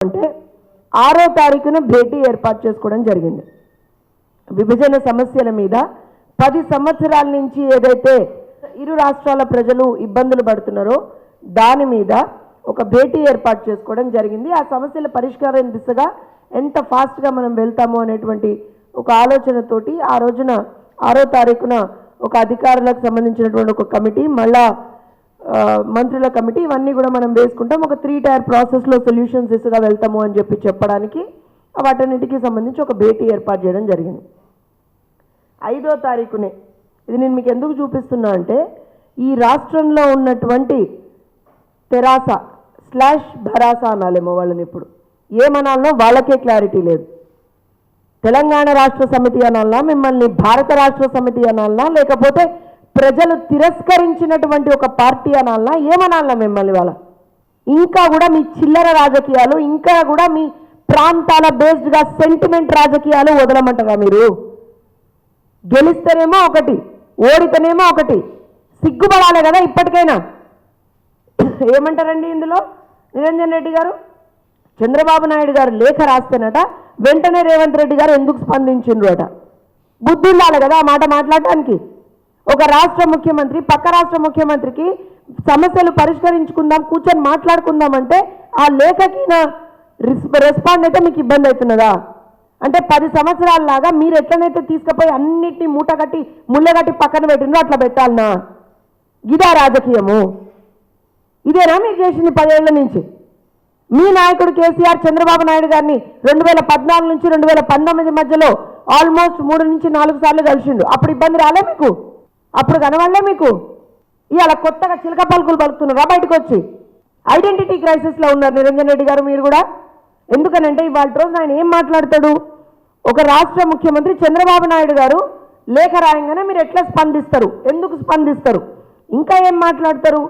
అంటే 6వ తారీఖున భేటీ ఏర్పాటు చేసుకోవడం జరిగింది. విభజన సమస్యల మీద 10 సంవత్సరాల నుంచి ఏదైతే ఇరు రాష్ట్రాల ప్రజలు ఇబ్బందులు పడుతున్నారో దాని మీద ఒక భేటీ ఏర్పాటు చేసుకోవడం జరిగింది. ఆ సమస్యల పరిష్కారం దిశగా ఎంత ఫాస్ట్గా మనం వెళ్తాము అనేటువంటి ఒక ఆలోచనతోటి ఆ రోజున 6వ తారీఖున ఒక అధికారులకు సంబంధించినటువంటి ఒక కమిటీ, మళ్ళా మంత్రుల కమిటీ, ఇవన్నీ కూడా మనం వేసుకుంటాం. ఒక 3 టైర్ ప్రాసెస్లో సొల్యూషన్స్ దిశగా వెళ్తాము అని చెప్పడానికి వాటన్నిటికీ సంబంధించి ఒక భేటీ ఏర్పాటు చేయడం జరిగింది. 5వ తారీఖునే ఇది నేను మీకు ఎందుకు చూపిస్తున్నా అంటే ఈ రాష్ట్రంలో ఉన్నటువంటి తెరాస / భరాస అనాలేమో వాళ్ళని, ఇప్పుడు ఏమనాలనో వాళ్ళకే క్లారిటీ లేదు. తెలంగాణ రాష్ట్ర సమితి అనాలనా, మిమ్మల్ని భారత రాష్ట్ర సమితి అనాలనా, లేకపోతే ప్రజలు తిరస్కరించినటువంటి ఒక పార్టీ అనాలనా, ఏమనాలనా మిమ్మల్ని వాళ్ళ? ఇంకా కూడా మీ చిల్లర రాజకీయాలు, ఇంకా కూడా మీ ప్రాంతాల బేస్డ్గా సెంటిమెంట్ రాజకీయాలు వదలమంటారా మీరు? గెలిస్తేనేమో ఒకటి, ఓడితేనేమో ఒకటి. సిగ్గుపడాలి కదా ఇప్పటికైనా. ఏమంటారండి ఇందులో నిరంజన్ రెడ్డి గారు? చంద్రబాబు నాయుడు గారు లేఖ రాస్తేనట వెంటనే రేవంత్ రెడ్డి గారు ఎందుకు స్పందించిండ్రు అట. బుద్ధి ఉండాలి కదా ఆ మాట మాట్లాడటానికి. ఒక రాష్ట్ర ముఖ్యమంత్రి పక్క రాష్ట్ర ముఖ్యమంత్రికి సమస్యలు పరిష్కరించుకుందాం, కూర్చొని మాట్లాడుకుందాం అంటే ఆ లేఖకి రెస్పాండ్ అయితే మీకు ఇబ్బంది అవుతున్నదా? అంటే 10 సంవత్సరాల లాగా మీరు ఎట్లనైతే తీసుకుపోయి అన్నిటినీ మూటగట్టి ముళ్ళగట్టి పక్కన పెట్టిండ్రో అట్లా పెట్టాలనా? ఇదా రాజకీయము? ఇదేనా మీరు చేసింది 10 ఏళ్ల నుంచి? మీ నాయకుడు కేసీఆర్ చంద్రబాబు నాయుడు గారిని 2014 నుంచి 2019 మధ్యలో ఆల్మోస్ట్ 3 నుంచి 4 సార్లు కలిసిండు. అప్పుడు ఇబ్బంది రాలే మీకు? అప్పుడు కనవాళ్ళే మీకు? ఇవాళ కొత్తగా చిలక పలుకులు పలుకుతున్నారా బయటకు వచ్చి? ఐడెంటిటీ క్రైసిస్లో ఉన్నారు నిరంజన్ రెడ్డి గారు మీరు కూడా. ఎందుకనంటే ఇవాళ రోజు ఆయన ఏం మాట్లాడతాడు? ఒక రాష్ట్ర ముఖ్యమంత్రి చంద్రబాబు నాయుడు గారు లేఖ రాయంగానే మీరు ఎట్లా స్పందిస్తారు? ఎందుకు స్పందిస్తారు? ఇంకా ఏం మాట్లాడతారు?